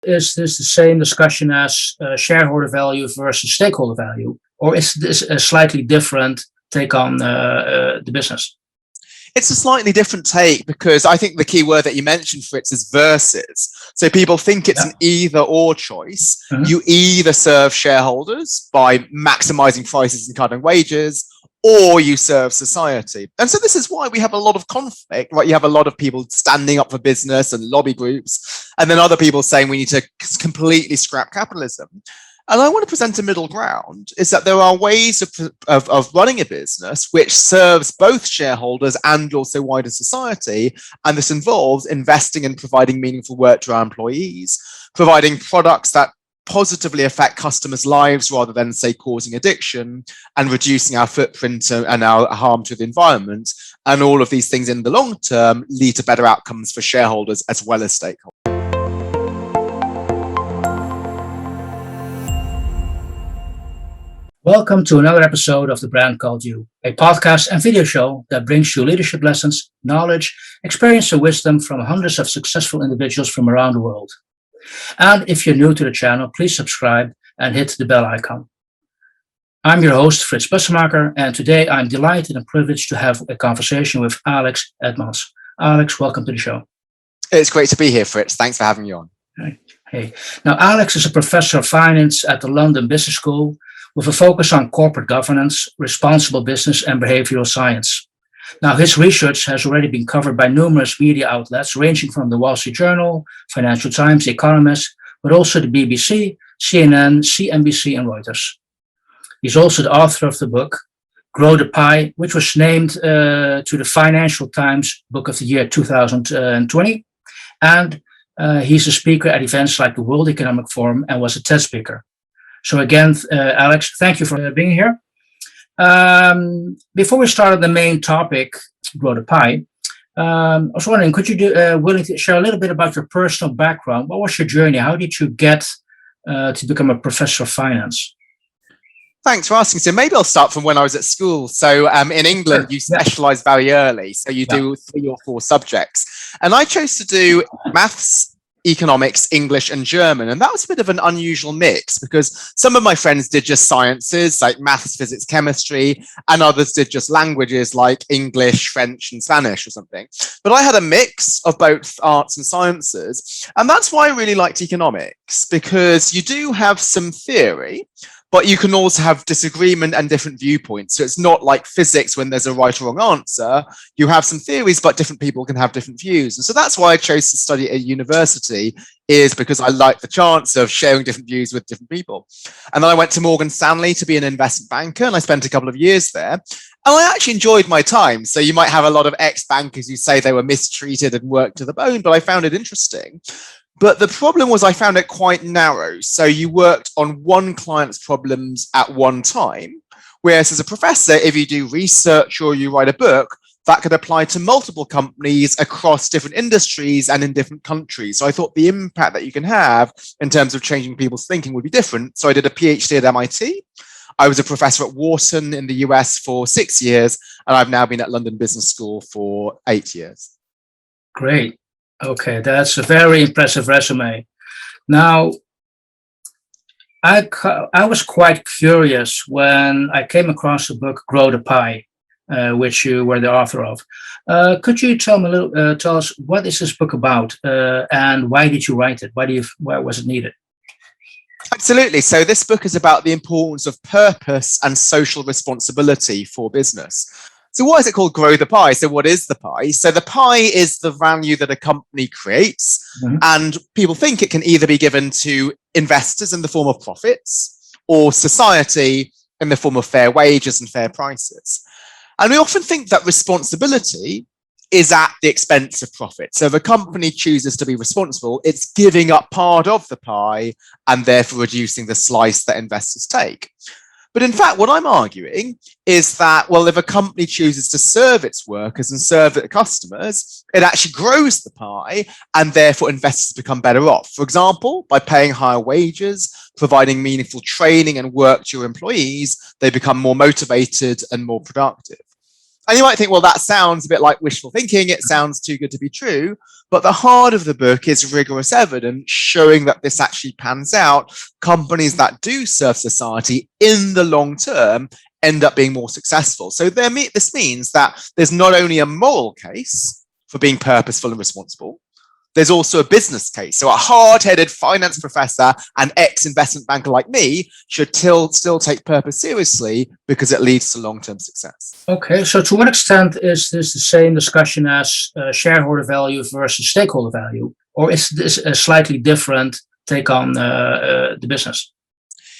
Is this the same discussion as shareholder value versus stakeholder value? Or is this a slightly different take on the business? It's a slightly different take because I think the key word that you mentioned, Fritz, is versus. So people think it's an either or choice. Mm-hmm. You either serve shareholders by maximizing prices and cutting wages, or you serve society. And so this is why we have a lot of conflict, right? You have a lot of people standing up for business and lobby groups, and then other people saying we need to completely scrap capitalism. And I want to present a middle ground, is that there are ways of running a business which serves both shareholders and also wider society. And this involves investing in providing meaningful work to our employees, providing products that positively affect customers' lives rather than, say, causing addiction, and reducing our footprint and our harm to the environment. And all of these things in the long term lead to better outcomes for shareholders as well as stakeholders. Welcome to another episode of The Brand Called You, a podcast and video show that brings you leadership lessons, knowledge, experience, and wisdom from hundreds of successful individuals from around the world. And if you're new to the channel, please subscribe and hit the bell icon. I'm your host, Frits Bussemaker, and today I'm delighted and privileged to have a conversation with Alex Edmans. Alex, welcome to the show. It's great to be here, Fritz. Thanks for having me on. Hey. Now, Alex is a professor of finance at the London Business School, with a focus on corporate governance, responsible business, and behavioral science. Now, his research has already been covered by numerous media outlets, ranging from the Wall Street Journal, Financial Times, The Economist, but also the BBC, CNN, CNBC, and Reuters. He's also the author of the book, Grow the Pie, which was named to the Financial Times Book of the Year 2020. And he's a speaker at events like the World Economic Forum and was a TED speaker. So again, Alex, thank you for being here. Before we start on the main topic, Grow the Pie, I was wondering, could you willing to share a little bit about your personal background? What was your journey? How did you get to become a professor of finance? Thanks for asking. So maybe I'll start from when I was at school. So in England, you specialize very early. So you do 3 or 4 subjects. And I chose to do maths, economics, English, and German. And that was a bit of an unusual mix because some of my friends did just sciences like maths, physics, chemistry, and others did just languages like English, French, and Spanish or something. But I had a mix of both arts and sciences. And that's why I really liked economics, because you do have some theory, but you can also have disagreement and different viewpoints. So it's not like physics when there's a right or wrong answer. You have some theories, but different people can have different views. And so that's why I chose to study at university, is because I like the chance of sharing different views with different people. And then I went to Morgan Stanley to be an investment banker, and I spent a couple of years there. And I actually enjoyed my time. So you might have a lot of ex-bankers who say they were mistreated and worked to the bone, but I found it interesting. But the problem was I found it quite narrow. So you worked on one client's problems at one time, whereas as a professor, if you do research or you write a book, that could apply to multiple companies across different industries and in different countries. So I thought the impact that you can have in terms of changing people's thinking would be different. So I did a PhD at MIT. I was a professor at Wharton in the US for 6 years, and I've now been at London Business School for 8 years. Great. Okay, that's a very impressive resume. Now, I was quite curious when I came across the book Grow the Pie, which you were the author of. Could you tell us what is this book about, and why did you write it? Why was it needed? Absolutely. So this book is about the importance of purpose and social responsibility for business. So why is it called Grow the Pie? So what is the pie? So the pie is the value that a company creates, and people think it can either be given to investors in the form of profits or society in the form of fair wages and fair prices. And we often think that responsibility is at the expense of profit. So if a company chooses to be responsible, it's giving up part of the pie and therefore reducing the slice that investors take. But in fact, what I'm arguing is that, well, if a company chooses to serve its workers and serve its customers, it actually grows the pie and therefore investors become better off. For example, by paying higher wages, providing meaningful training and work to your employees, they become more motivated and more productive. And you might think, well, that sounds a bit like wishful thinking. It sounds too good to be true. But the heart of the book is rigorous evidence showing that this actually pans out. Companies that do serve society in the long term end up being more successful. So this means that there's not only a moral case for being purposeful and responsible, there's also a business case. So a hard-headed finance professor and ex-investment banker like me should still take purpose seriously because it leads to long-term success. Okay, so to what extent is this the same discussion as shareholder value versus stakeholder value? Or is this a slightly different take on the business?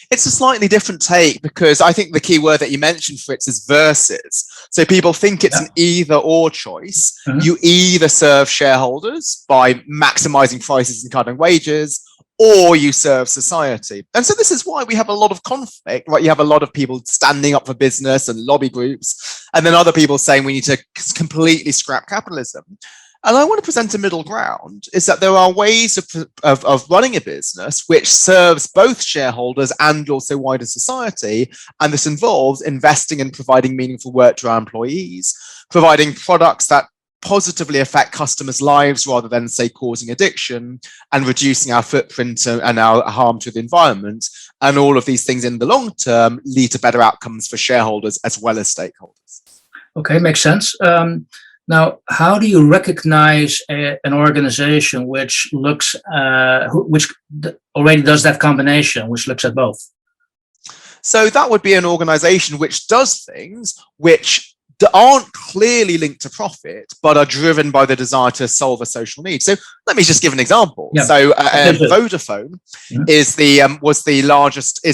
It's a slightly different take because I think the key word that you mentioned, Fritz, is versus. So people think it's an either or choice. You either serve shareholders by maximizing prices and cutting wages, or you serve society. And so this is why we have a lot of conflict, right? You have a lot of people standing up for business and lobby groups, and then other people saying we need to completely scrap capitalism. And I want to present a middle ground, is that there are ways of running a business which serves both shareholders and also wider society. And this involves investing and providing meaningful work to our employees, providing products that positively affect customers' lives rather than, say, causing addiction, and reducing our footprint and our harm to the environment. And all of these things in the long term lead to better outcomes for shareholders as well as stakeholders. Okay, makes sense. Now, how do you recognize an organization which looks, which already does that combination, which looks at both? So that would be an organization which does things which aren't clearly linked to profit, but are driven by the desire to solve a social need. So let me just give an example. Yeah. So Vodafone is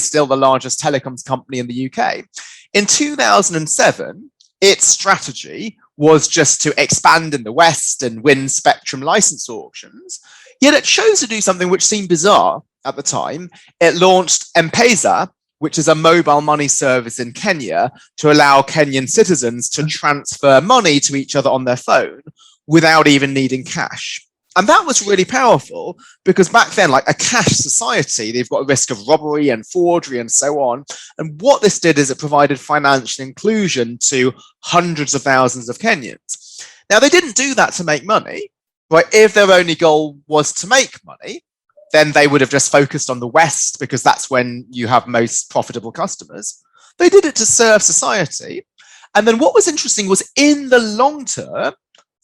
still the largest telecoms company in the UK. In 2007, its strategy was just to expand in the West and win spectrum license auctions. Yet it chose to do something which seemed bizarre at the time. It launched M-Pesa, which is a mobile money service in Kenya, to allow Kenyan citizens to transfer money to each other on their phone without even needing cash. And that was really powerful because back then, like a cash society, they've got a risk of robbery and forgery and so on. And what this did is it provided financial inclusion to hundreds of thousands of Kenyans. Now, they didn't do that to make money, right? If their only goal was to make money, then they would have just focused on the West because that's when you have most profitable customers. They did it to serve society. And then what was interesting was in the long term,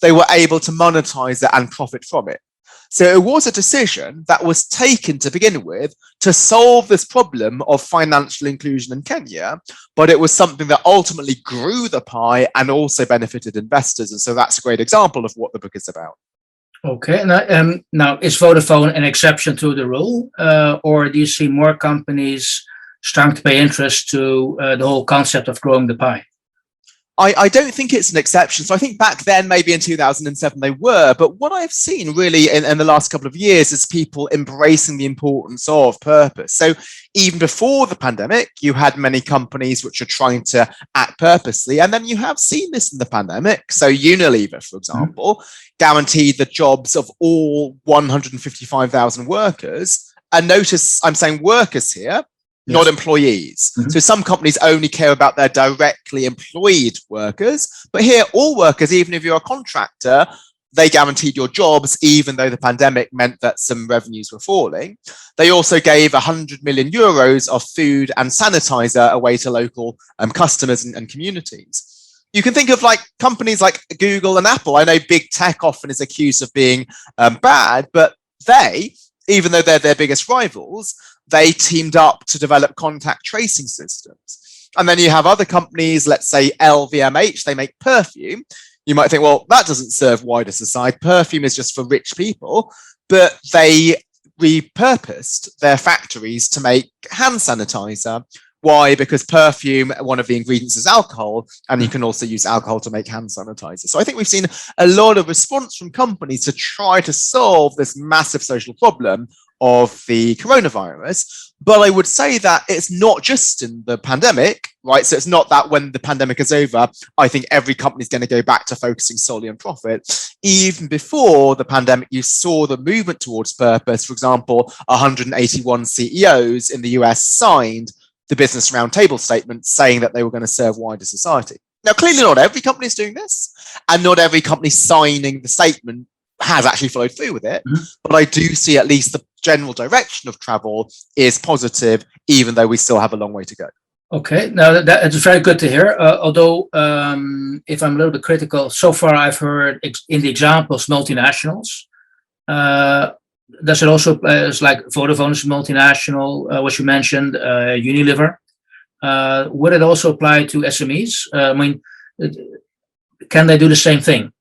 they were able to monetize it and profit from it. So it was a decision that was taken to begin with to solve this problem of financial inclusion in Kenya, but it was something that ultimately grew the pie and also benefited investors. And so that's a great example of what the book is about. Okay, now is Vodafone an exception to the rule, or do you see more companies starting to pay interest to the whole concept of growing the pie? I don't think it's an exception. So I think back then, maybe in 2007, they were. But what I've seen really in the last couple of years is people embracing the importance of purpose. So even before the pandemic, you had many companies which are trying to act purposely. And then you have seen this in the pandemic. So Unilever, for example, guaranteed the jobs of all 155,000 workers. And notice I'm saying workers here, not employees. So some companies only care about their directly employed workers, but here all workers, even if you're a contractor, they guaranteed your jobs, even though the pandemic meant that some revenues were falling. They also gave 100 million euros of food and sanitizer away to local customers and communities. You can think of like companies like Google and Apple. I know big tech often is accused of being bad, but they, even though they're their biggest rivals, they teamed up to develop contact tracing systems. And then you have other companies, let's say LVMH, they make perfume. You might think, well, that doesn't serve wider society. Perfume is just for rich people, but they repurposed their factories to make hand sanitizer. Why? Because perfume, one of the ingredients is alcohol, and you can also use alcohol to make hand sanitizer. So I think we've seen a lot of response from companies to try to solve this massive social problem of the coronavirus. But I would say that it's not just in the pandemic, right? So it's not that when the pandemic is over, I think every company is going to go back to focusing solely on profit. Even before the pandemic, you saw the movement towards purpose. For example, 181 CEOs in the US signed the Business Roundtable statement saying that they were going to serve wider society. Now, clearly not every company is doing this, and not every company signing the statement has actually followed through with it. Mhm. But I do see at least the general direction of travel is positive, even though we still have a long way to go. Okay, now it's very good to hear. Although, if I'm a little bit critical, so far I've heard in the examples multinationals. Does it also, it's like Vodafone is multinational, what you mentioned, Unilever. Would it also apply to SMEs? I mean, can they do the same thing?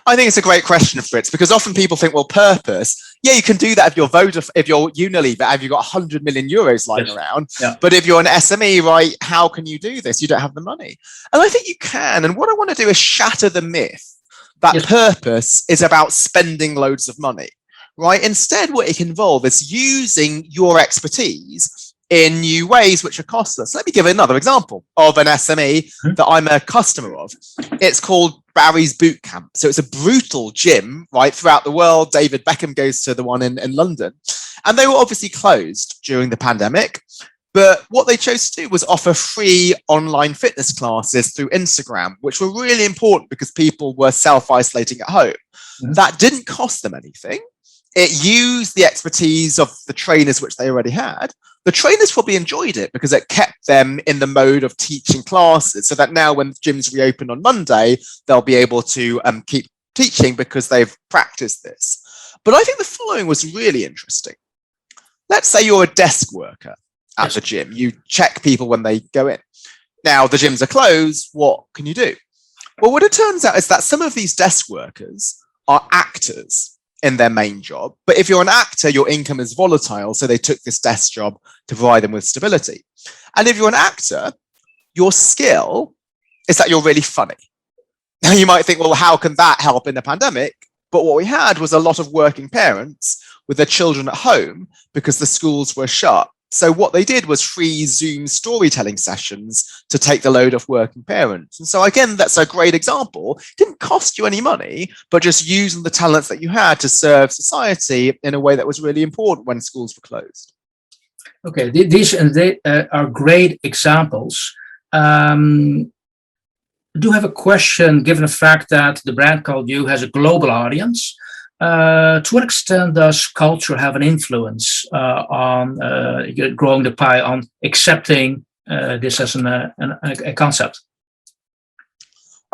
I think it's a great question, Fritz, because often people think, well, purpose, yeah, you can do that if you're Vodafone, if you're Unilever, if you've got 100 million euros lying around. Yeah. But if you're an SME, right, how can you do this? You don't have the money. And I think you can. And what I want to do is shatter the myth that purpose is about spending loads of money, right? Instead, what it can involve is using your expertise in new ways which are costless. Let me give another example of an SME that I'm a customer of. It's called Barry's Boot Camp. So it's a brutal gym, right, throughout the world. David Beckham goes to the one in London. And they were obviously closed during the pandemic. But what they chose to do was offer free online fitness classes through Instagram, which were really important because people were self-isolating at home. That didn't cost them anything. It used the expertise of the trainers which they already had. The trainers probably enjoyed it because it kept them in the mode of teaching classes, so that now when gyms reopen on Monday, they'll be able to keep teaching because they've practiced this. But I think the following was really interesting. Let's say you're a desk worker at the gym. You check people when they go in. Now the gyms are closed. What can you do? Well, what it turns out is that some of these desk workers are actors in their main job. But if you're an actor, your income is volatile. So they took this desk job to provide them with stability. And if you're an actor, your skill is that you're really funny. Now you might think, well, how can that help in the pandemic? But what we had was a lot of working parents with their children at home because the schools were shut. So what they did was free Zoom storytelling sessions to take the load off working parents. And so again, that's a great example. It didn't cost you any money, but just using the talents that you had to serve society in a way that was really important when schools were closed. Okay, these are great examples. Do have a question, given the fact that the brand called You has a global audience. To what extent does culture have an influence on growing the pie, on accepting this as a concept?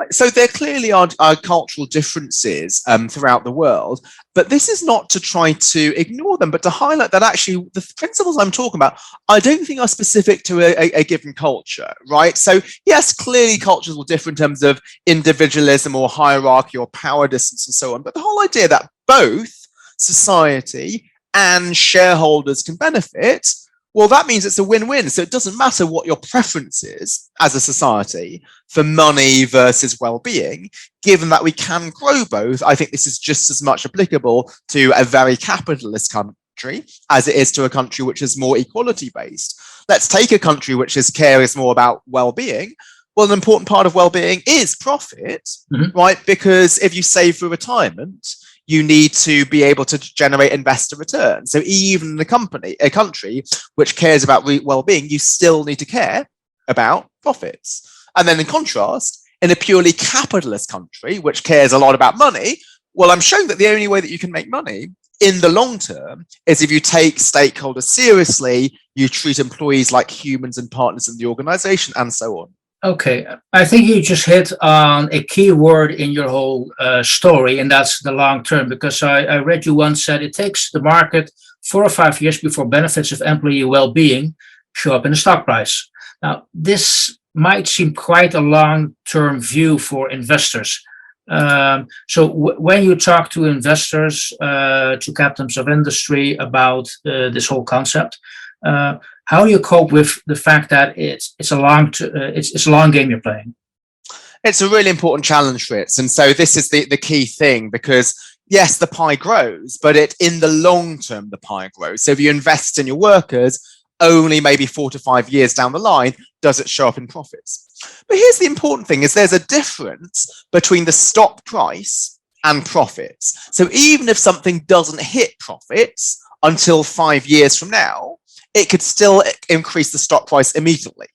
So there clearly are cultural differences throughout the world, but this is not to try to ignore them, but to highlight that actually the principles I'm talking about, I don't think are specific to a given culture, right? So yes, clearly cultures will differ in terms of individualism or hierarchy or power distance and so on, but the whole idea that both society and shareholders can benefit, well, that means it's a win-win. So it doesn't matter what your preference is as a society for money versus well-being, given that we can grow both. I think this is just as much applicable to a very capitalist country as it is to a country which is more equality-based. Let's take a country which cares more about well-being. Well, an important part of well-being is profit, right? Because if you save for retirement, you need to be able to generate investor returns. So even a country which cares about well-being, you still need to care about profits. And then in contrast, in a purely capitalist country, which cares a lot about money, well, I'm showing that the only way that you can make money in the long term is if you take stakeholders seriously, you treat employees like humans and partners in the organization, and so on. Okay, I think you just hit on a key word in your whole story, and that's the long term, because I read you once said it takes the market 4 or 5 years before benefits of employee well-being show up in the stock price. Now, this might seem quite a long-term view for investors. So when you talk to investors, to captains of industry about this whole concept, how do you cope with the fact that it's a long game you're playing? It's a really important challenge, Fritz. And so this is the key thing, because yes, the pie grows, but in the long term, the pie grows. So if you invest in your workers, only maybe 4 to 5 years down the line, does it show up in profits? But here's the important thing is there's a difference between the stock price and profits. So even if something doesn't hit profits until 5 years from now, it could still increase the stock price immediately.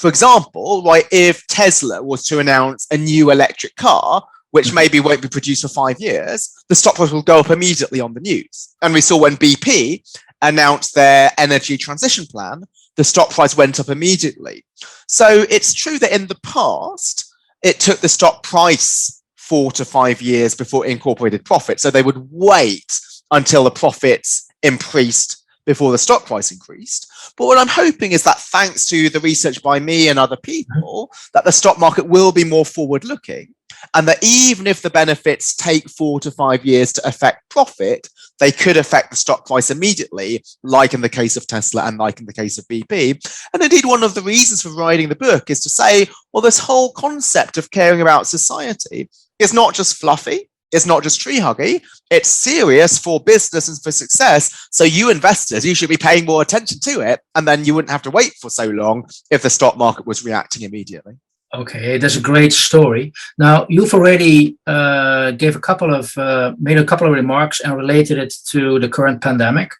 For example, right, if Tesla was to announce a new electric car, which maybe won't be produced for 5 years, the stock price will go up immediately on the news. And we saw when BP announced their energy transition plan, the stock price went up immediately. So it's true that in the past, it took the stock price 4 to 5 years before it incorporated profit. So they would wait until the profits increased before the stock price increased. But what I'm hoping is that thanks to the research by me and other people, that the stock market will be more forward looking, and that even if the benefits take 4 to 5 years to affect profit, they could affect the stock price immediately, like in the case of Tesla and like in the case of BP. And indeed, one of the reasons for writing the book is to say, well, this whole concept of caring about society is not just fluffy. It's not just tree huggy, it's serious for business and for success. So you investors, you should be paying more attention to it, and then you wouldn't have to wait for so long if the stock market was reacting immediately. Okay, that's a great story. Now, you've already made a couple of remarks and related it to the current pandemic.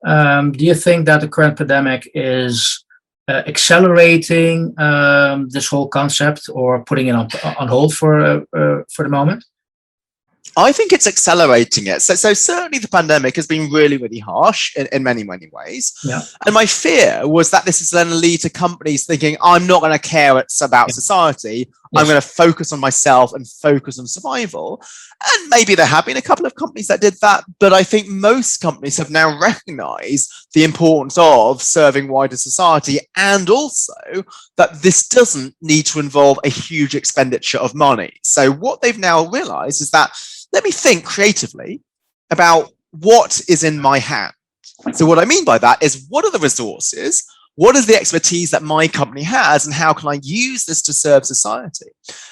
Do you think that the current pandemic is accelerating this whole concept, or putting it on hold for the moment? I think it's accelerating it. So certainly the pandemic has been really, really harsh in many, many ways. Yeah. And my fear was that this is going to lead to companies thinking, I'm not going to care about society. Yes. I'm going to focus on myself and focus on survival. And maybe there have been a couple of companies that did that. But I think most companies have now recognized the importance of serving wider society, and also that this doesn't need to involve a huge expenditure of money. So what they've now realized is that, let me think creatively about what is in my hand. So what I mean by that is, what are the resources? What is the expertise that my company has, and how can I use this to serve society?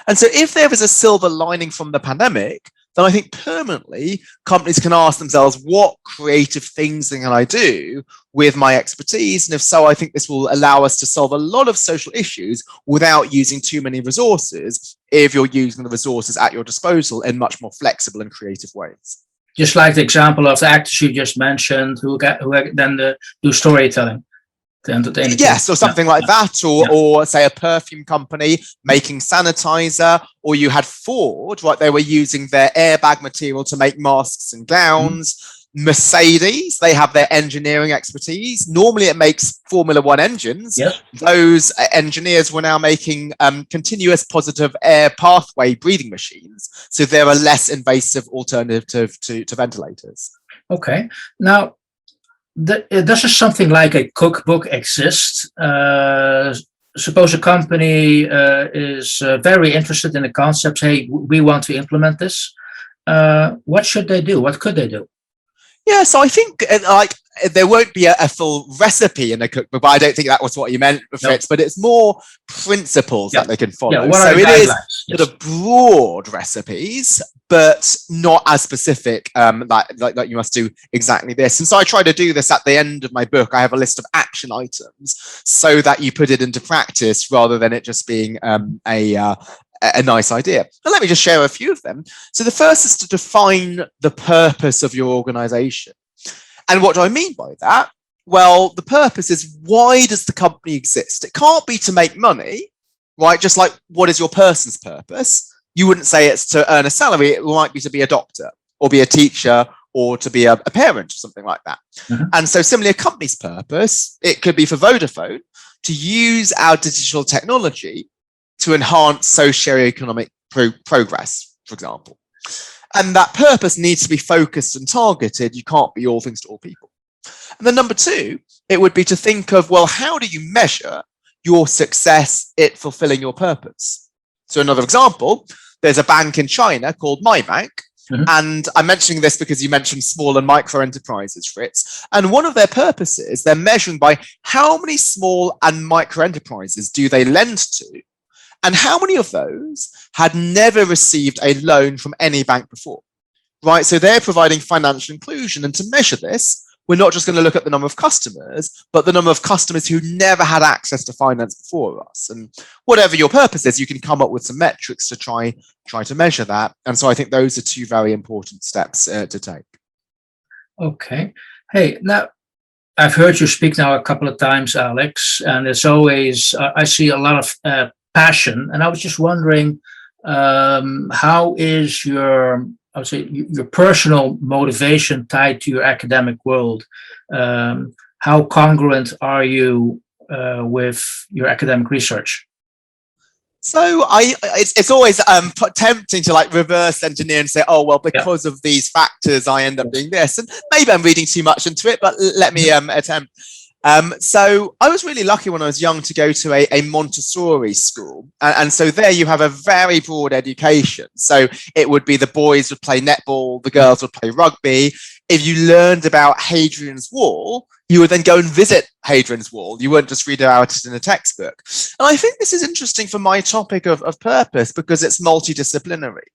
And so if there is a silver lining from the pandemic, then I think permanently companies can ask themselves, what creative things can I do with my expertise? And if so, I think this will allow us to solve a lot of social issues without using too many resources, if you're using the resources at your disposal in much more flexible and creative ways. Just like the example of the actors you just mentioned, who then do storytelling. Yes, or something like that, or say a perfume company making sanitizer, or you had Ford, right? They were using their airbag material to make masks and gowns. Mercedes, they have their engineering expertise. Normally it makes Formula One engines. Yes. Those engineers were now making continuous positive air pathway breathing machines. So they're a less invasive alternative to ventilators. Okay. Now, does something like a cookbook exist? Suppose a company is very interested in the concept. Hey, we want to implement this. What should they do? What could they do? Yeah, so I think there won't be a full recipe in a cookbook, but I don't think that was what you meant, Fritz. But it's more principles that they can follow. Yeah, so it is sort of broad recipes, but not as specific like you must do exactly this. And so I try to do this at the end of my book. I have a list of action items so that you put it into practice rather than it just being a nice idea. And let me just share a few of them. So the first is to define the purpose of your organization. And what do I mean by that? Well, the purpose is, why does the company exist? It can't be to make money, right? Just like, what is your person's purpose? You wouldn't say it's to earn a salary. It might be to be a doctor or be a teacher or to be a parent or something like that. Mm-hmm. And so similarly, a company's purpose, it could be for Vodafone to use our digital technology to enhance socio-economic progress, for example. And that purpose needs to be focused and targeted. You can't be all things to all people. And then number two, it would be to think of, well, how do you measure your success at fulfilling your purpose? So another example, there's a bank in China called My Bank. Mm-hmm. And I'm mentioning this because you mentioned small and micro enterprises, Fritz. And one of their purposes, they're measuring by how many small and micro enterprises do they lend to, and how many of those had never received a loan from any bank before, right? So they're providing financial inclusion. And to measure this, we're not just going to look at the number of customers, but the number of customers who never had access to finance before us. And whatever your purpose is, you can come up with some metrics to try to measure that. And so I think those are two very important steps to take. Okay. Hey, now, I've heard you speak now a couple of times, Alex, and it's always, I see a lot of passion. And I was just wondering, how is your, I would say, your personal motivation tied to your academic world? How congruent are you with your academic research? So it's always tempting to like reverse engineer and say, oh, well, because of these factors, I end up doing this. And maybe I'm reading too much into it, but let me attempt. So I was really lucky when I was young to go to a Montessori school. And so there you have a very broad education. So it would be the boys would play netball, the girls would play rugby. If you learned about Hadrian's Wall, you would then go and visit Hadrian's Wall. You wouldn't just read about it in a textbook. And I think this is interesting for my topic of purpose because it's multidisciplinary,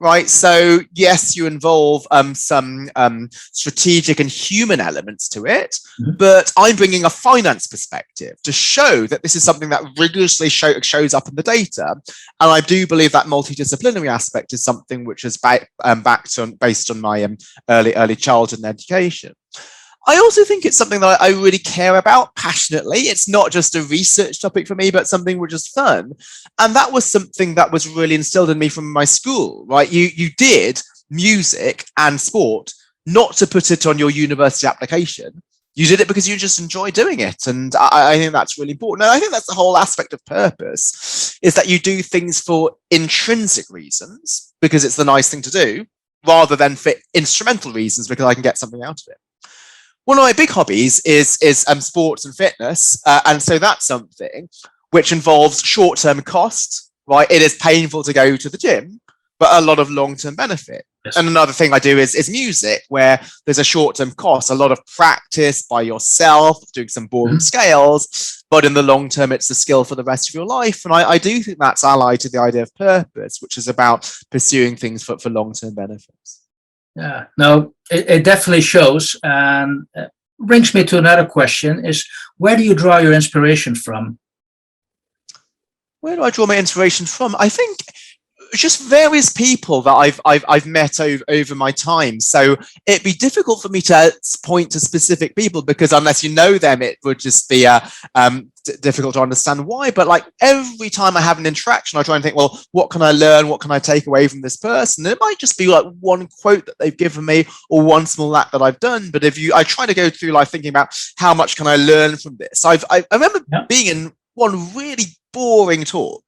right? So yes, you involve some strategic and human elements to it, but I'm bringing a finance perspective to show that this is something that rigorously shows up in the data. And I do believe that multidisciplinary aspect is something which is based on my early childhood and education. I also think it's something that I really care about passionately. It's not just a research topic for me, but something which is fun. And that was something that was really instilled in me from my school, right? You did music and sport, not to put it on your university application. You did it because you just enjoy doing it. And I think that's really important. And I think that's the whole aspect of purpose, is that you do things for intrinsic reasons, because it's the nice thing to do, rather than for instrumental reasons, because I can get something out of it. One of my big hobbies is sports and fitness. And so that's something which involves short-term cost, right? It is painful to go to the gym, but a lot of long-term benefit. Yes. And another thing I do is music, where there's a short-term cost, a lot of practice by yourself, doing some boring scales, but in the long term, it's a skill for the rest of your life. And I do think that's allied to the idea of purpose, which is about pursuing things for long-term benefits. Yeah, no, it definitely shows, and brings me to another question: is where do you draw your inspiration from? Where do I draw my inspiration from? I think just various people that I've met over my time. So it'd be difficult for me to point to specific people, because unless you know them, it would just be difficult to understand why. But like every time I have an interaction, I try and think, well, what can I learn? What can I take away from this person? And it might just be like one quote that they've given me or one small act that I've done. But I try to go through life thinking about how much can I learn from this. I remember being in one really boring talk.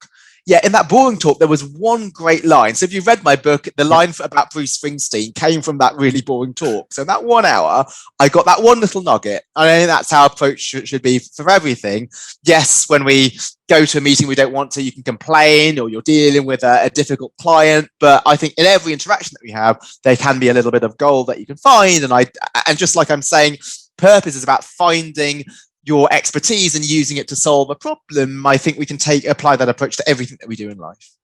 Yeah, in that boring talk, there was one great line. So if you've read my book, the line about Bruce Springsteen came from that really boring talk. So in that 1 hour, I got that one little nugget. And I think that's how approach should be for everything. Yes, when we go to a meeting we don't want to, you can complain, or you're dealing with a difficult client. But I think in every interaction that we have, there can be a little bit of gold that you can find. And just like I'm saying, purpose is about finding your expertise and using it to solve a problem. I think we can apply that approach to everything that we do in life.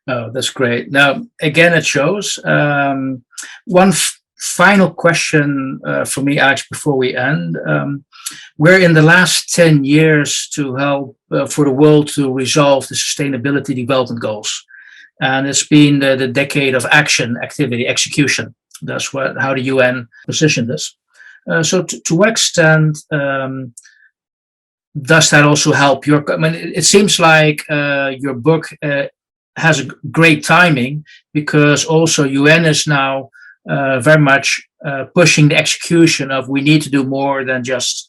Oh, that's great. Now, again, it shows. One final question for me, Alex, before we end. We're in the last 10 years to help for the world to resolve the Sustainability Development Goals. And it's been the decade of action, activity, execution. That's how the UN positioned this. So to what extent does that also help your? I mean, it seems like your book has a great timing, because also UN is now very much pushing the execution of, we need to do more than just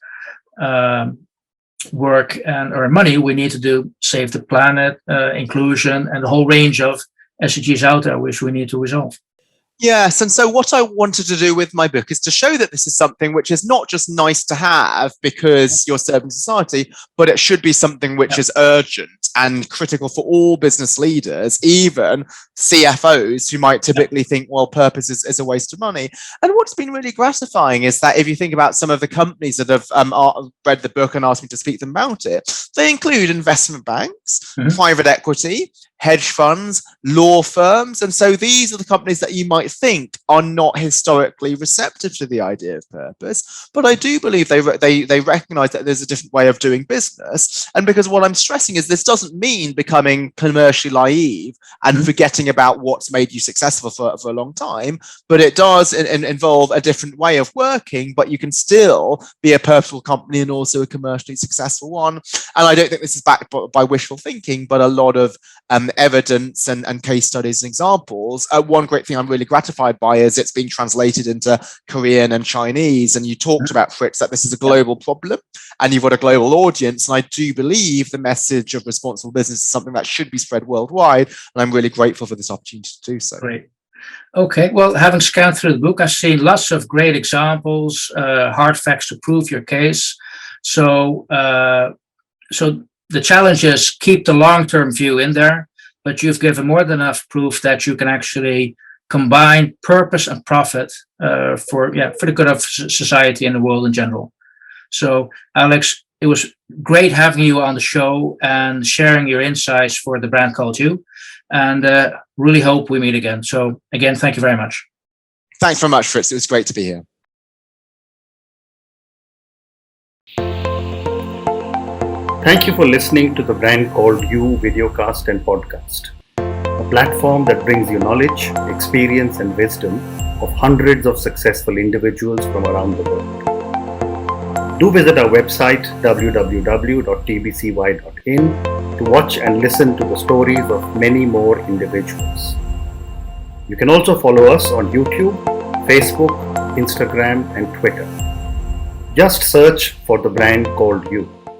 work and earn money. We need to save the planet, inclusion, and the whole range of SDGs out there, which we need to resolve. Yes, and so what I wanted to do with my book is to show that this is something which is not just nice to have because you're serving society, but it should be something which is urgent and critical for all business leaders, even CFOs who might typically think, well, purpose is a waste of money. And what's been really gratifying is that if you think about some of the companies that have read the book and asked me to speak to them about it, they include investment banks, private equity, hedge funds, law firms. And so these are the companies that you might think are not historically receptive to the idea of purpose. But I do believe they recognize that there's a different way of doing business. And because what I'm stressing is this doesn't mean becoming commercially naive and forgetting about what's made you successful for a long time, but it does involve a different way of working, but you can still be a purposeful company and also a commercially successful one. And I don't think this is backed by wishful thinking, but a lot of evidence and case studies and examples. One great thing I'm really gratified by is it's being translated into Korean and Chinese. And you talked about, Fritz, that this is a global problem and you've got a global audience. And I do believe the message of responsible business is something that should be spread worldwide. And I'm really grateful for this opportunity to do so. Great. Okay, well, having scanned through the book, I've seen lots of great examples, hard facts to prove your case. So the challenge is keep the long-term view in there, but you've given more than enough proof that you can actually combine purpose and profit for the good of society and the world in general. So, Alex, it was great having you on the show and sharing your insights for the brand called You, and really hope we meet again. So, again, thank you very much. Thanks very much, Fritz. It was great to be here. Thank you for listening to the Brand Called You videocast and podcast, a platform that brings you knowledge, experience, and wisdom of hundreds of successful individuals from around the world. Do visit our website www.tbcy.in to watch and listen to the stories of many more individuals. You can also follow us on YouTube, Facebook, Instagram, and Twitter. Just search for the Brand Called You.